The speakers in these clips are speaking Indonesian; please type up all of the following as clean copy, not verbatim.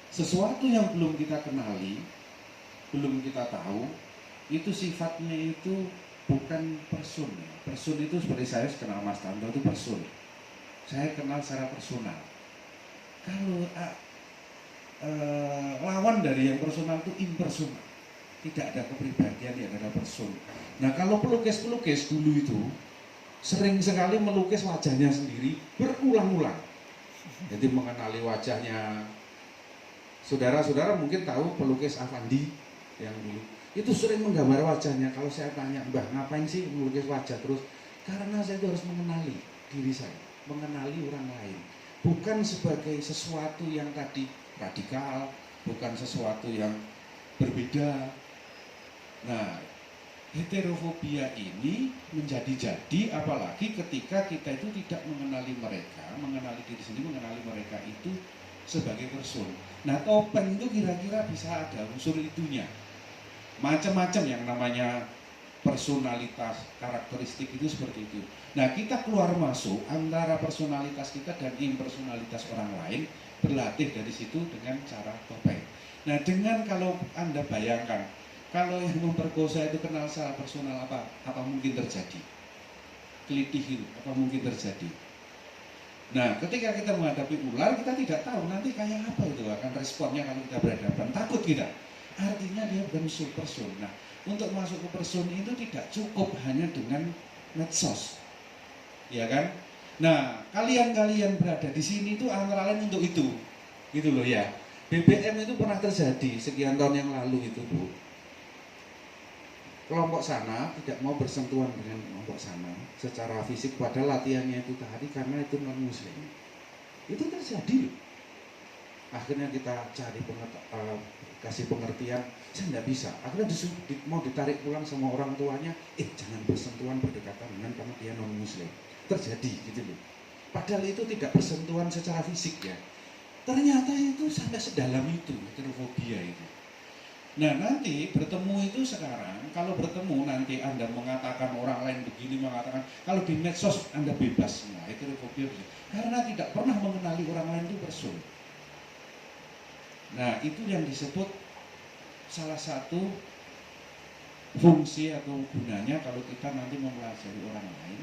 Sesuatu yang belum kita kenali, belum kita tahu, itu sifatnya itu bukan person. Person itu seperti saya kenal Mas Tanto itu person. Saya kenal secara personal. Kalau lawan dari yang personal itu impersonal. Tidak ada kepribadian, tidak ada person. Nah kalau pelukis-pelukis dulu itu sering sekali melukis wajahnya sendiri berulang-ulang. Jadi mengenali wajahnya. Saudara-saudara mungkin tahu pelukis Avandi yang dulu. Itu sering menggambar wajahnya. Kalau saya tanya, Mbah ngapain sih melukis wajah terus? Karena saya itu harus mengenali diri saya, mengenali orang lain. Bukan sebagai sesuatu yang tadi radikal, bukan sesuatu yang berbeda. Nah, heterofobia ini menjadi-jadi apalagi ketika kita itu tidak mengenali mereka, mengenali diri sendiri, mengenali mereka itu sebagai person. Nah, topeng itu kira-kira bisa ada unsur itunya. Macam-macam yang namanya personalitas, karakteristik itu seperti itu. Nah, kita keluar masuk antara personalitas kita dan impersonalitas orang lain, berlatih dari situ dengan cara topeng. Nah, dengan kalau Anda bayangkan, kalau yang memperkosa itu kenal secara personal apa mungkin terjadi? Kelitih itu, apa mungkin terjadi? Nah, ketika kita menghadapi ular, kita tidak tahu nanti kayak apa itu akan responnya kalau kita berhadapan. Takut kita. Artinya dia bukan person. Nah, untuk masuk ke person itu tidak cukup hanya dengan medsos. Ya kan? Nah, kalian-kalian berada di sini itu antara lain untuk itu. Gitu loh ya. BBM itu pernah terjadi sekian tahun yang lalu itu, Bu. Kelompok sana tidak mau bersentuhan dengan kelompok sana secara fisik, padahal latihannya itu tadi karena itu non muslim. Itu terjadi. Akhirnya kita cari kasih pengertian, saya tidak bisa. Akhirnya mau ditarik pulang sama orang tuanya, jangan bersentuhan berdekatan dengan karena dia non muslim. Terjadi gitu loh. Padahal itu tidak bersentuhan secara fisik ya. Ternyata itu sampai sedalam itu heterofobia itu. Nah nanti bertemu itu sekarang, kalau bertemu nanti Anda mengatakan orang lain begini, mengatakan, kalau di medsos Anda bebas semua, heterofobia bisa. Karena tidak pernah mengenali orang lain itu person. Nah itu yang disebut salah satu fungsi atau gunanya kalau kita nanti mempelajari orang lain.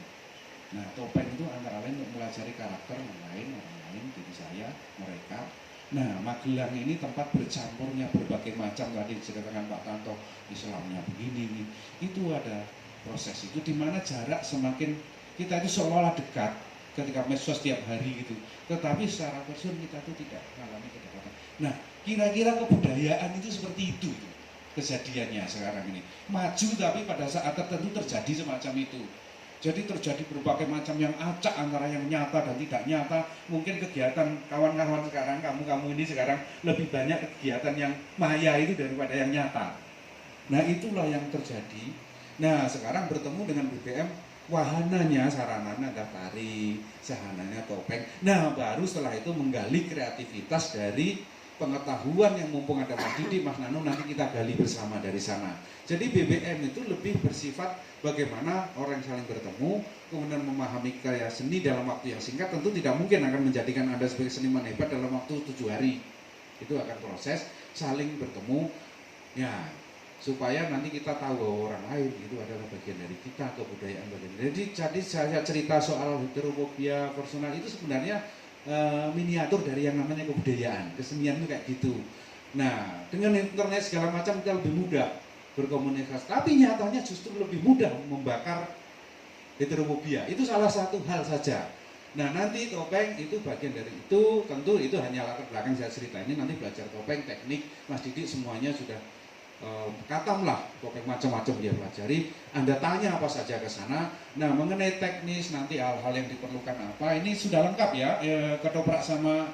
Nah topeng itu antara lain untuk mempelajari karakter orang lain, diri saya, mereka. Nah, Magelang ini tempat bercampurnya berbagai macam, tadi dikatakan Pak Tanto, Islamnya begini, itu ada proses itu, dimana jarak semakin kita itu seolah-olah dekat ketika medsos setiap hari gitu, tetapi secara person kita itu tidak mengalami kedekatan. Nah, kira-kira kebudayaan itu seperti itu kejadiannya sekarang ini, maju tapi pada saat tertentu terjadi semacam itu. Jadi terjadi berbagai macam yang acak antara yang nyata dan tidak nyata. Mungkin kegiatan kawan-kawan sekarang, kamu ini sekarang lebih banyak kegiatan yang maya itu daripada yang nyata. Nah itulah yang terjadi. Nah sekarang bertemu dengan BBM, wahananya, sarananya ada tari, sahananya topeng. Nah baru setelah itu menggali kreativitas dari pengetahuan yang mumpung ada Mas Didi, Mas Nano, nanti kita gali bersama dari sana. Jadi BBM itu lebih bersifat bagaimana orang saling bertemu, kemudian memahami karya seni dalam waktu yang singkat. Tentu tidak mungkin akan menjadikan Anda sebagai seniman hebat dalam waktu 7 hari. Itu akan proses saling bertemu, ya supaya nanti kita tahu bahwa orang lain itu adalah bagian dari kita, kebudayaan bagian. Jadi saya cerita soal heterofobia personal itu sebenarnya miniatur dari yang namanya kebudayaan, kesenian itu kayak gitu. Nah, dengan internet segala macam kita lebih mudah berkomunikasi, tapi nyatanya justru lebih mudah membakar heterofobia. Itu salah satu hal saja. Nah, nanti topeng itu bagian dari itu, tentu itu hanya latar belakang saya cerita ini, nanti belajar topeng, teknik, Mas Didi semuanya sudah katam lah, topeng macam-macam dia pelajari. Anda tanya apa saja ke sana. Nah mengenai teknis nanti hal-hal yang diperlukan apa, ini sudah lengkap ya, ketoprak sama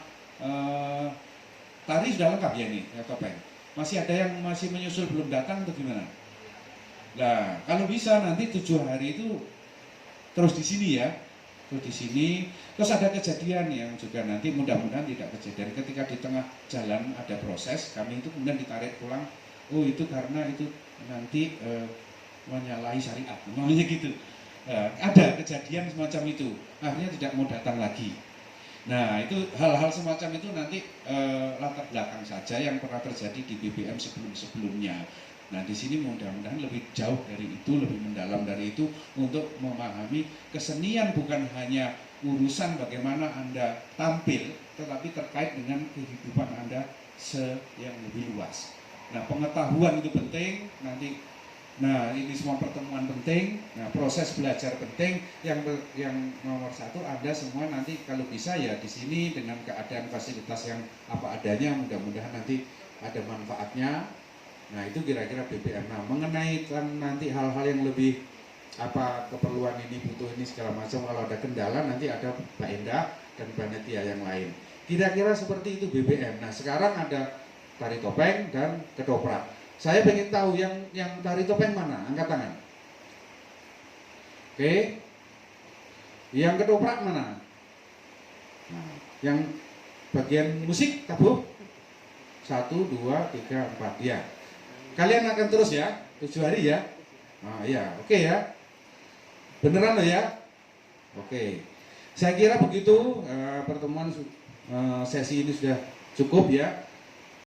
tari sudah lengkap ya ini ya, topeng. Masih ada yang masih menyusul belum datang atau gimana? Nah kalau bisa nanti 7 hari itu terus di sini ya, terus di sini. Terus ada kejadian yang juga nanti mudah-mudahan tidak kejadian ketika di tengah jalan ada proses, kami itu kemudian ditarik pulang. Oh itu karena itu nanti menyalahi syariat, namanya gitu. Ada kejadian semacam itu, akhirnya tidak mau datang lagi. Nah, itu hal-hal semacam itu nanti latar belakang saja yang pernah terjadi di BBM sebelum-sebelumnya. Nah, di sini mudah-mudahan lebih jauh dari itu, lebih mendalam dari itu untuk memahami kesenian bukan hanya urusan bagaimana Anda tampil, tetapi terkait dengan kehidupan Anda yang lebih luas. Nah, pengetahuan itu penting, nanti nah ini semua pertemuan penting, nah proses belajar penting, yang nomor satu Anda semua nanti kalau bisa ya di sini dengan keadaan fasilitas yang apa adanya, mudah-mudahan nanti ada manfaatnya. Nah itu kira-kira BBM. Nah mengenai kan nanti hal-hal yang lebih apa keperluan ini butuh ini segala macam, kalau ada kendala nanti ada Mbak Endah dan panitia yang lain. Kira-kira seperti itu BBM. Nah sekarang ada tari topeng dan ketoprak. Saya pengen tahu yang tari topeng mana? Angkat tangan. Oke. Yang ketoprak mana? Nah, yang bagian musik tabuh? 1, 2, 3, 4 ya. Kalian akan terus ya 7 hari ya. Nah, ya, oke ya. Beneran loh ya. Oke. Saya kira begitu pertemuan sesi ini sudah cukup ya.